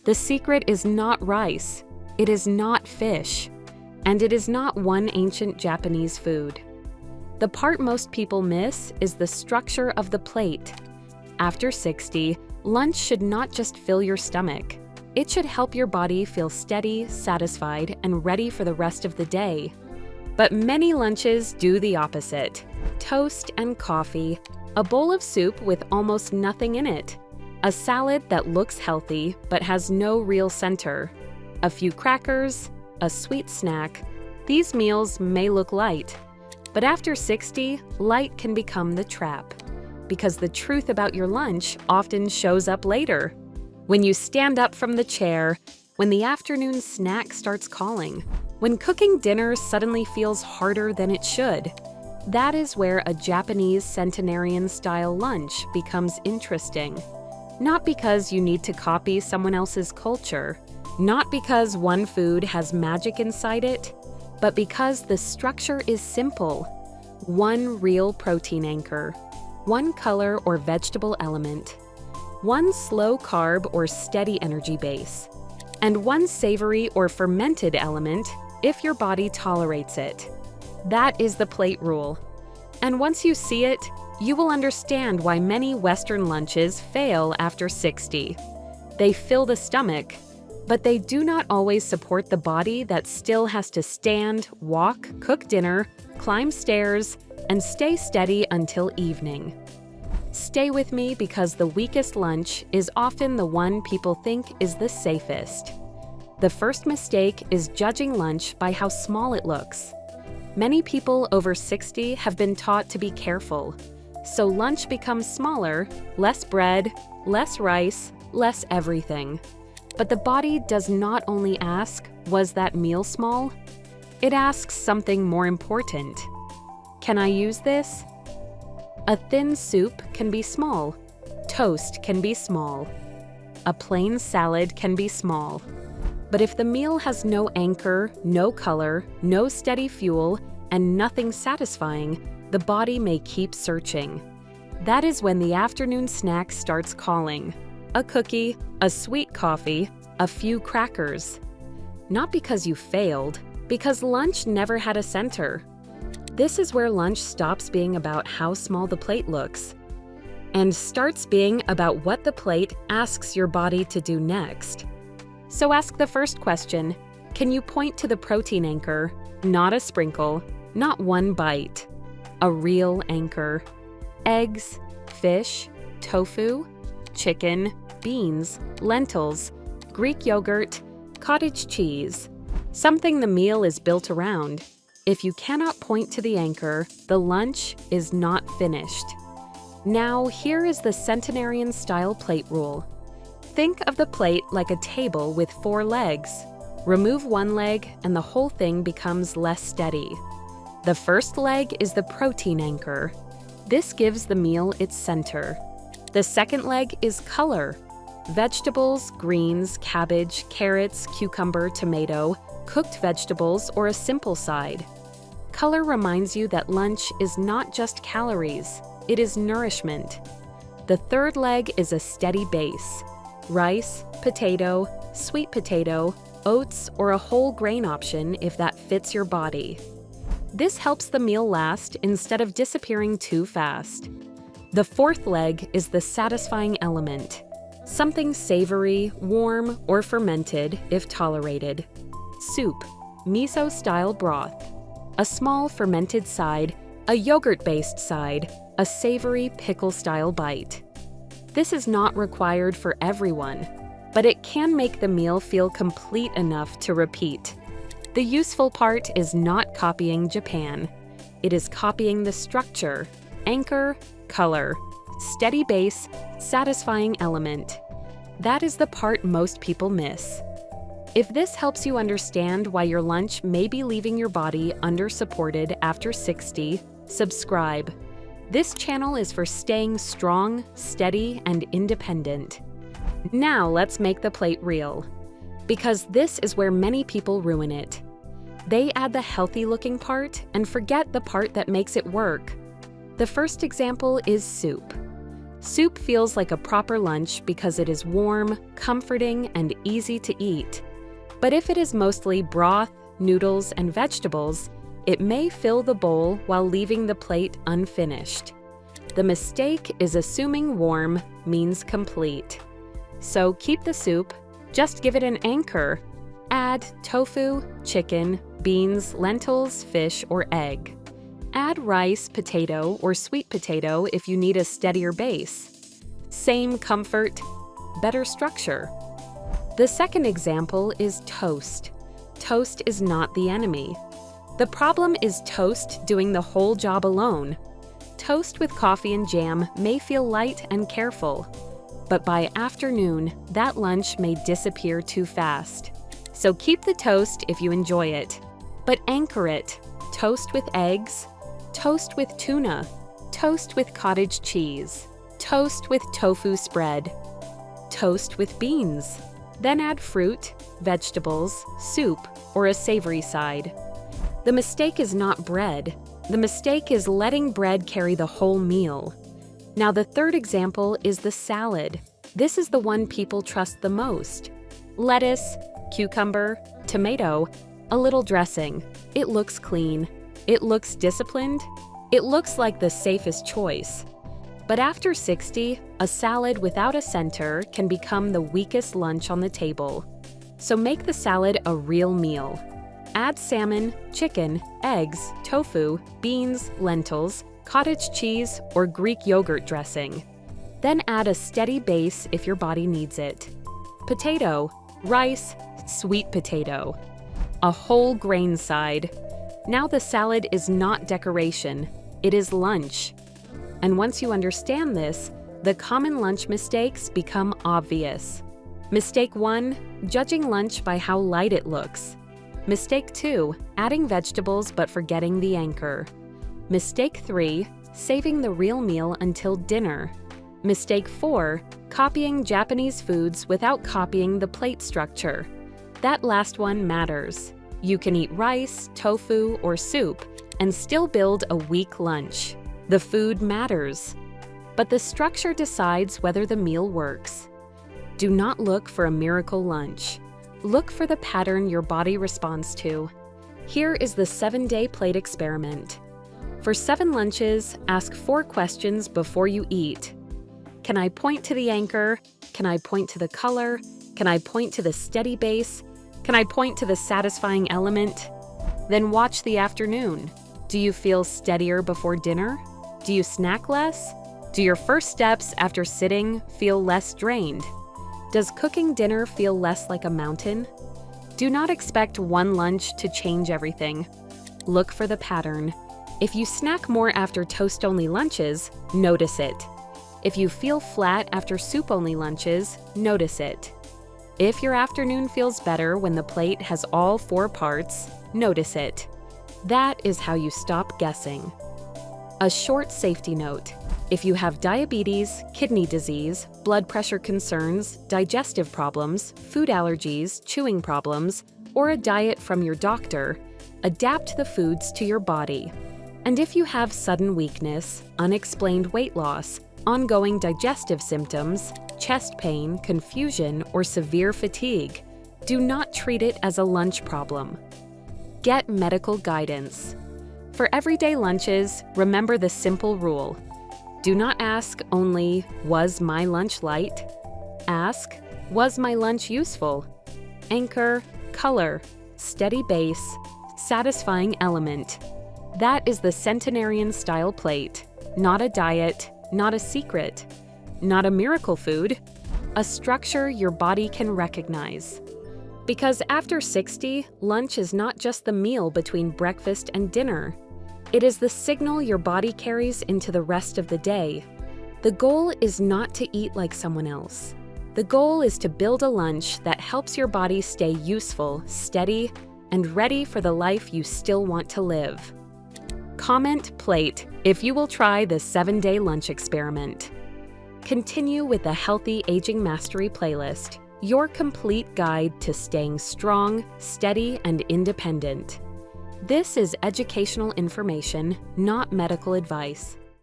The secret is not rice, it is not fish, and it is not one ancient Japanese food. The part most people miss is the structure of the plate. After 60, lunch should not just fill your stomach. It should help your body feel steady, satisfied, and ready for the rest of the day. But many lunches do the opposite. Toast and coffee, a bowl of soup with almost nothing in it, a salad that looks healthy but has no real center, a few crackers, a sweet snack. These meals may look light, but after 60, light can become the trap, because the truth about your lunch often shows up later. When you stand up from the chair, when the afternoon snack starts calling, when cooking dinner suddenly feels harder than it should, that is where a Japanese centenarian-style lunch becomes interesting. Not because you need to copy someone else's culture, not because one food has magic inside it, but because the structure is simple. One real protein anchor, one color or vegetable element, one slow carb or steady energy base, and one savory or fermented element if your body tolerates it. That is the plate rule. And once you see it, you will understand why many Western lunches fail after 60. They fill the stomach, but they do not always support the body that still has to stand, walk, cook dinner, climb stairs, and stay steady until evening. Stay with me because the weakest lunch is often the one people think is the safest. The first mistake is judging lunch by how small it looks. Many people over 60 have been taught to be careful, so lunch becomes smaller, less bread, less rice, less everything. But the body does not only ask, was that meal small? It asks something more important. Can I use this? A thin soup can be small. Toast can be small. A plain salad can be small. But if the meal has no anchor, no color, no steady fuel, and nothing satisfying, the body may keep searching. That is when the afternoon snack starts calling. A cookie, a sweet coffee, a few crackers. Not because you failed, because lunch never had a center. This is where lunch stops being about how small the plate looks and starts being about what the plate asks your body to do next. So ask the first question. Can you point to the protein anchor, not a sprinkle, not one bite? A real anchor. Eggs, fish, tofu, chicken, beans, lentils, Greek yogurt, cottage cheese. Something the meal is built around. If you cannot point to the anchor, the lunch is not finished. Now, here is the centenarian-style plate rule. Think of the plate like a table with 4 legs. Remove one leg and the whole thing becomes less steady. The first leg is the protein anchor. This gives the meal its center. The second leg is color. Vegetables, greens, cabbage, carrots, cucumber, tomato, cooked vegetables, or a simple side. Color reminds you that lunch is not just calories, it is nourishment. The third leg is a steady base. Rice, potato, sweet potato, oats, or a whole grain option if that fits your body. This helps the meal last instead of disappearing too fast. The fourth leg is the satisfying element. Something savory, warm, or fermented if tolerated. Soup, miso-style broth. A small fermented side, a yogurt-based side, a savory pickle-style bite. This is not required for everyone, but it can make the meal feel complete enough to repeat. The useful part is not copying Japan. It is copying the structure, anchor, color, steady base, satisfying element. That is the part most people miss. If this helps you understand why your lunch may be leaving your body under-supported after 60, subscribe. This channel is for staying strong, steady, and independent. Now let's make the plate real, because this is where many people ruin it. They add the healthy-looking part and forget the part that makes it work. The first example is soup. Soup feels like a proper lunch because it is warm, comforting, and easy to eat. But if it is mostly broth, noodles, and vegetables, it may fill the bowl while leaving the plate unfinished. The mistake is assuming warm means complete. So keep the soup, just give it an anchor. Add tofu, chicken, beans, lentils, fish, or egg. Add rice, potato, or sweet potato if you need a steadier base. Same comfort, better structure. The second example is toast. Toast is not the enemy. The problem is toast doing the whole job alone. Toast with coffee and jam may feel light and careful, but by afternoon, that lunch may disappear too fast. So keep the toast if you enjoy it, but anchor it. Toast with eggs, toast with tuna, toast with cottage cheese, toast with tofu spread, toast with beans. Then add fruit, vegetables, soup, or a savory side. The mistake is not bread. The mistake is letting bread carry the whole meal. Now the third example is the salad. This is the one people trust the most. Lettuce, cucumber, tomato, a little dressing. It looks clean. It looks disciplined. It looks like the safest choice. But after 60, a salad without a center can become the weakest lunch on the table. So make the salad a real meal. Add salmon, chicken, eggs, tofu, beans, lentils, cottage cheese, or Greek yogurt dressing. Then add a steady base if your body needs it. Potato, rice, sweet potato. A whole grain side. Now the salad is not decoration, it is lunch. And once you understand this, the common lunch mistakes become obvious. Mistake 1, judging lunch by how light it looks. Mistake 2, adding vegetables but forgetting the anchor. Mistake 3, saving the real meal until dinner. Mistake 4, copying Japanese foods without copying the plate structure. That last one matters. You can eat rice, tofu, or soup and still build a weak lunch. The food matters, but the structure decides whether the meal works. Do not look for a miracle lunch. Look for the pattern your body responds to. Here is the 7-day plate experiment. For 7 lunches, ask 4 questions before you eat. Can I point to the anchor? Can I point to the color? Can I point to the steady base? Can I point to the satisfying element? Then watch the afternoon. Do you feel steadier before dinner? Do you snack less? Do your first steps after sitting feel less drained? Does cooking dinner feel less like a mountain? Do not expect one lunch to change everything. Look for the pattern. If you snack more after toast-only lunches, notice it. If you feel flat after soup-only lunches, notice it. If your afternoon feels better when the plate has all 4 parts, notice it. That is how you stop guessing. A short safety note. If you have diabetes, kidney disease, blood pressure concerns, digestive problems, food allergies, chewing problems, or a diet from your doctor, adapt the foods to your body. And if you have sudden weakness, unexplained weight loss, ongoing digestive symptoms, chest pain, confusion, or severe fatigue, do not treat it as a lunch problem. Get medical guidance. For everyday lunches, remember the simple rule. Do not ask only, was my lunch light? Ask, was my lunch useful? Anchor, color, steady base, satisfying element. That is the centenarian-style plate. Not a diet, not a secret, not a miracle food, a structure your body can recognize. Because after 60, lunch is not just the meal between breakfast and dinner. It is the signal your body carries into the rest of the day. The goal is not to eat like someone else. The goal is to build a lunch that helps your body stay useful, steady, and ready for the life you still want to live. Comment plate if you will try the 7-day lunch experiment. Continue with the Healthy Aging Mastery playlist, your complete guide to staying strong, steady, and independent. This is educational information, not medical advice.